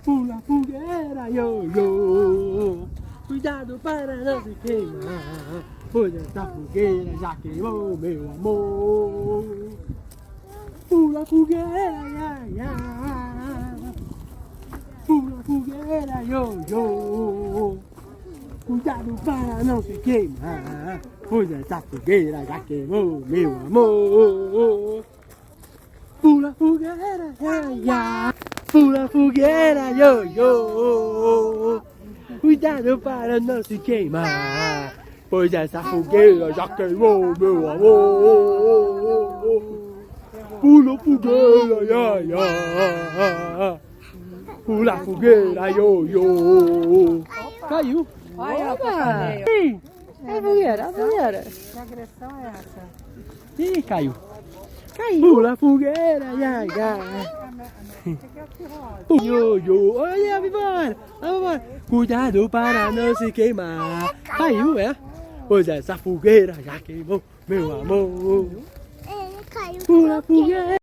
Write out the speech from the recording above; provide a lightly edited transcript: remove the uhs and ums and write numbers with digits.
Pula fogueira, yo, yo. Cuidado para não se queimar, pois essa fogueira já queimou meu amor. Pula fogueira, ya, ya. Pula fogueira, yo, yo. Cuidado para não se queimar, pois essa fogueira já queimou meu amor. Pula fogueira, ya, ya. Pula fogueira, yo, yo. Cuidado para não se queimar, pois essa fogueira já queimou meu amor. Pula fogueira, ya, ya. Pula fogueira, yo, yo. Caiu. Olha, Oba! Ih, é a fogueira, a fogueira. que agressão é essa? Ih, caiu. Caiu. Pula fogueira, ya, ya. Yo, yo. Olha, vamos embora. Vamos embora. Cuidado para não se queimar. Caiu, é? Pois essa fogueira já queimou meu amor. Ele caiu. Pula fogueira.